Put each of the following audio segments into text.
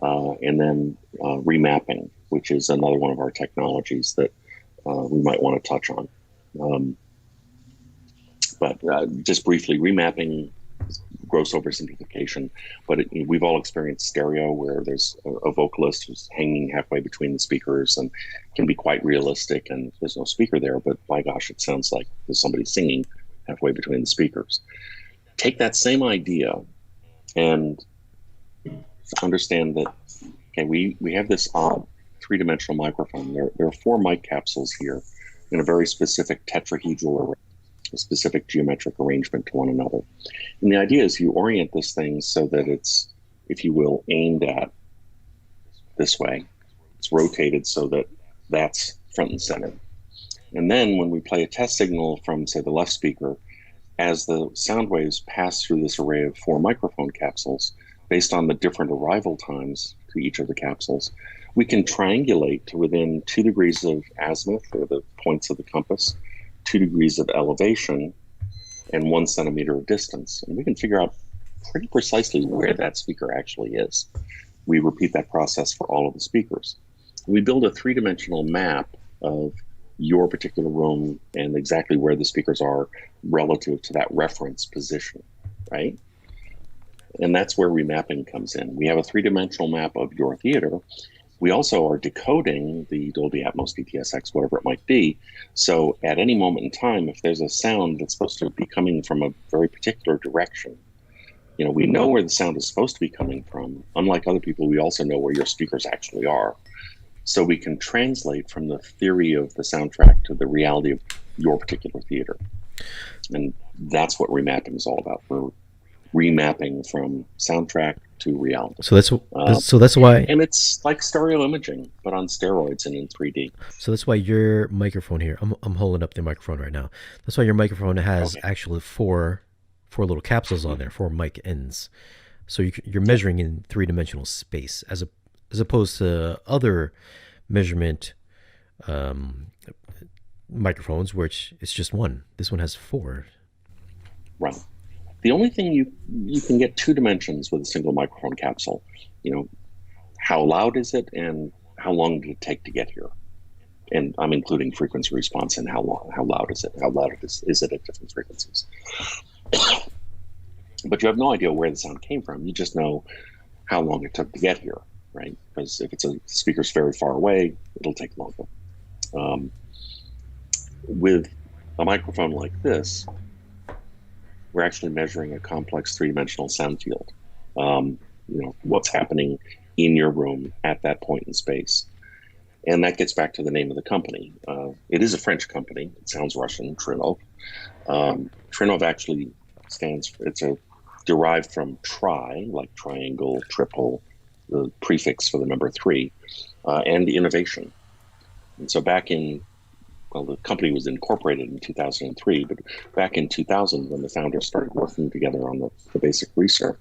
and then remapping, which is another one of our technologies that we might want to touch on. Um, but just briefly, remapping, gross oversimplification, but we've all experienced stereo where there's a vocalist who's hanging halfway between the speakers and can be quite realistic, and there's no speaker there, but by gosh, it sounds like there's somebody singing halfway between the speakers. Take that same idea and understand that, okay, we have this odd three-dimensional microphone. There are four mic capsules here in a very specific tetrahedral array, a specific geometric arrangement to one another. And the idea is you orient this thing so that it's, if you will, aimed at this way. It's rotated so that that's front and center. And then when we play a test signal from, say, the left speaker, as the sound waves pass through this array of four microphone capsules, based on the different arrival times to each of the capsules, we can triangulate to within 2 degrees of azimuth, or the points of the compass, 2 degrees of elevation, and 1 centimeter of distance. And we can figure out pretty precisely where that speaker actually is. We repeat that process for all of the speakers. We build a three-dimensional map of your particular room and exactly where the speakers are relative to that reference position, right? And that's where remapping comes in. We have a three-dimensional map of your theater. We also are decoding the Dolby Atmos, DTS:X, whatever it might be. So at any moment in time, if there's a sound that's supposed to be coming from a very particular direction, you know, we know where the sound is supposed to be coming from. Unlike other people, we also know where your speakers actually are. So we can translate from the theory of the soundtrack to the reality of your particular theater. And that's what remapping is all about. We're remapping from soundtrack to reality. So that's why. And it's like stereo imaging, but on steroids and in 3D. So that's why your microphone here. I'm holding up the microphone right now. That's why your microphone has actually four little capsules on there, four mic ends. So you're measuring in three-dimensional space as opposed to other measurement microphones, which it's just one. This one has four. Right. The only thing you can get 2 dimensions with a single microphone capsule. You know, how loud is it and how long did it take to get here? And I'm including frequency response and how loud is it? How loud is it at different frequencies? But you have no idea where the sound came from. You just know how long it took to get here, right? Because if the speaker's very far away, it'll take longer. With a microphone like this, we're actually measuring a complex three-dimensional sound field. You know, what's happening in your room at that point in space. And that gets back to the name of the company. It is a French company. It sounds Russian, Trinnov. Trinnov actually it's derived from tri, like triangle, triple, the prefix for the number 3, and innovation. And so the company was incorporated in 2003, but back in 2000, when the founders started working together on the basic research,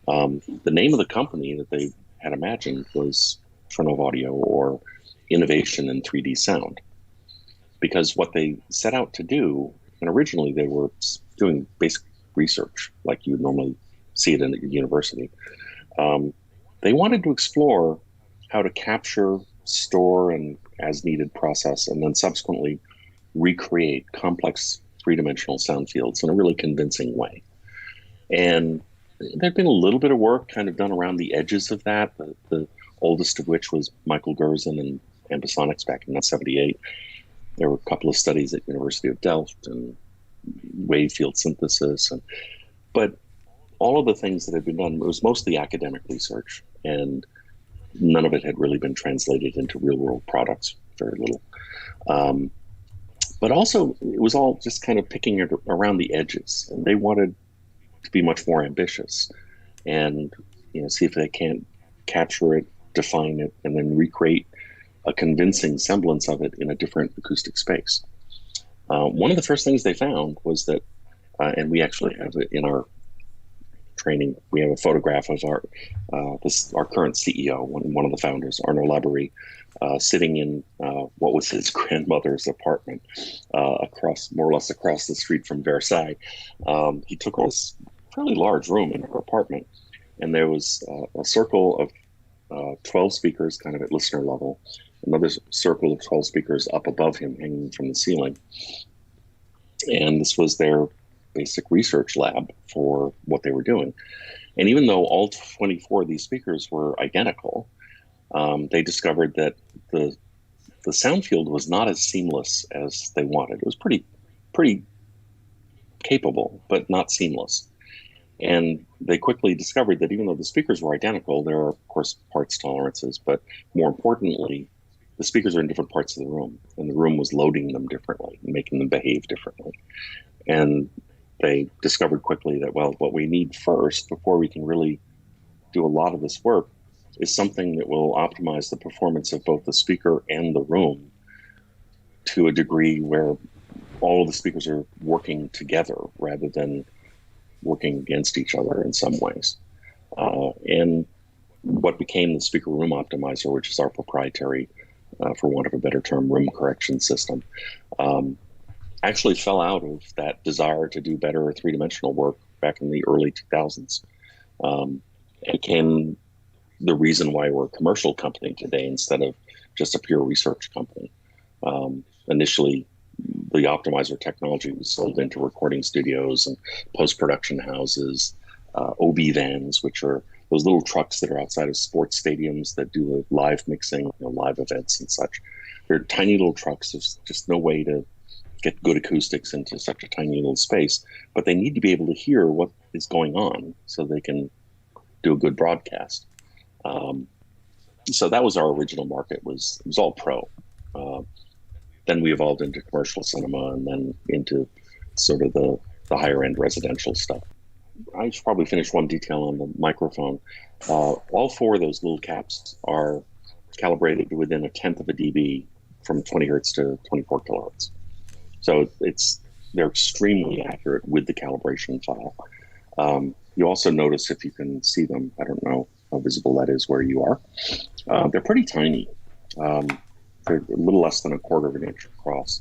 the name of the company that they had imagined was Trinnov Audio, or Innovation in 3D Sound. Because what they set out to do, and originally they were doing basic research like you would normally see it in a university, they wanted to explore how to capture, store, and as needed process, and then subsequently recreate complex three-dimensional sound fields in a really convincing way. And there'd been a little bit of work kind of done around the edges of that, the oldest of which was Michael Gerson and Panasonic back in 1978. There were a couple of studies at University of Delft and wave field synthesis, but all of the things that had been done, it was mostly academic research, and none of it had really been translated into real-world products, very little. But also, it was all just kind of picking it around the edges, and they wanted to be much more ambitious and, you know, see if they can't capture it, define it, and then recreate a convincing semblance of it in a different acoustic space. One of the first things they found was that, and we actually have it in our training, we have a photograph of our current CEO, one of the founders, Arno Laborie, sitting in what was his grandmother's apartment, more or less across the street from Versailles. He took this fairly large room in her apartment, and there was a circle of 12 speakers kind of at listener level, another circle of 12 speakers up above him hanging from the ceiling. And this was their basic research lab for what they were doing. And even though all 24 of these speakers were identical, they discovered that the sound field was not as seamless as they wanted. It was pretty capable, but not seamless. And they quickly discovered that even though the speakers were identical, there are, of course, parts tolerances, but more importantly, the speakers are in different parts of the room, and the room was loading them differently, making them behave differently. And they discovered quickly that, well, what we need first, before we can really do a lot of this work, is something that will optimize the performance of both the speaker and the room to a degree where all of the speakers are working together rather than working against each other in some ways. And what became the speaker room optimizer, which is our proprietary, for want of a better term, room correction system, actually fell out of that desire to do better three-dimensional work back in the early 2000s. It became the reason why we're a commercial company today instead of just a pure research company. Initially, the optimizer technology was sold into recording studios and post-production houses, OB vans, which are those little trucks that are outside of sports stadiums that do the live mixing, live events and such. They're tiny little trucks. There's just no way to get good acoustics into such a tiny little space, but they need to be able to hear what is going on so they can do a good broadcast. So that was our original market. It was all pro. Then we evolved into commercial cinema and then into sort of the higher end residential stuff. I should probably finish one detail on the microphone. All four of those little caps are calibrated within 1/10 of a dB from 20 hertz to 24 kilohertz. So they're extremely accurate with the calibration file. You also notice, if you can see them, I don't know how visible that is where you are, they're pretty tiny. They're a little less than 1/4 of an inch across.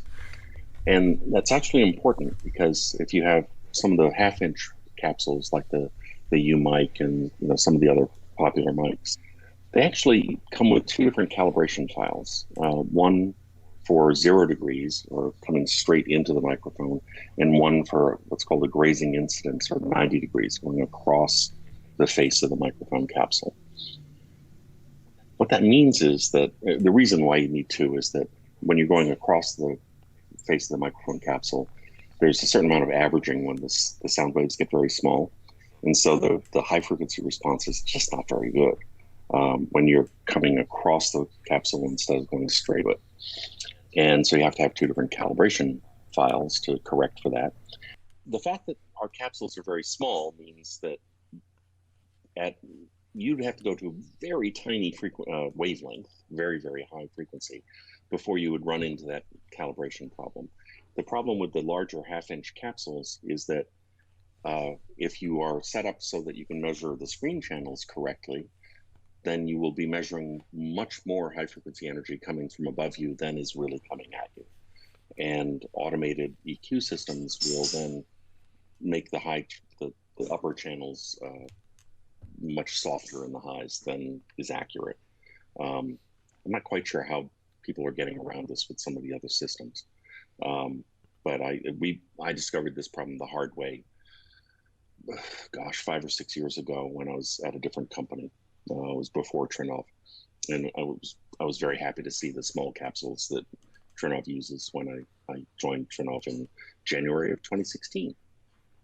And that's actually important because if you have some of the 1/2 inch capsules like the U mic and some of the other popular mics, they actually come with two different calibration files. One for 0 degrees or coming straight into the microphone, and one for what's called a grazing incidence, or 90 degrees going across the face of the microphone capsule. What that means is that the reason why you need two is that when you're going across the face of the microphone capsule, there's a certain amount of averaging when the sound waves get very small. And so the high frequency response is just not very good when you're coming across the capsule instead of going straight with it. And so you have to have two different calibration files to correct for that. The fact that our capsules are very small means that you'd have to go to a very tiny wavelength, very, very high frequency, before you would run into that calibration problem. The problem with the larger 1/2 inch capsules is that if you are set up so that you can measure the screen channels correctly, then you will be measuring much more high frequency energy coming from above you than is really coming at you. And automated EQ systems will then make the upper channels much softer in the highs than is accurate. I'm not quite sure how people are getting around this with some of the other systems. But I discovered this problem the hard way, 5 or 6 years ago when I was at a different company. It was before Trinnov, and I was very happy to see the small capsules that Trinnov uses when I joined Trinnov in January of 2016.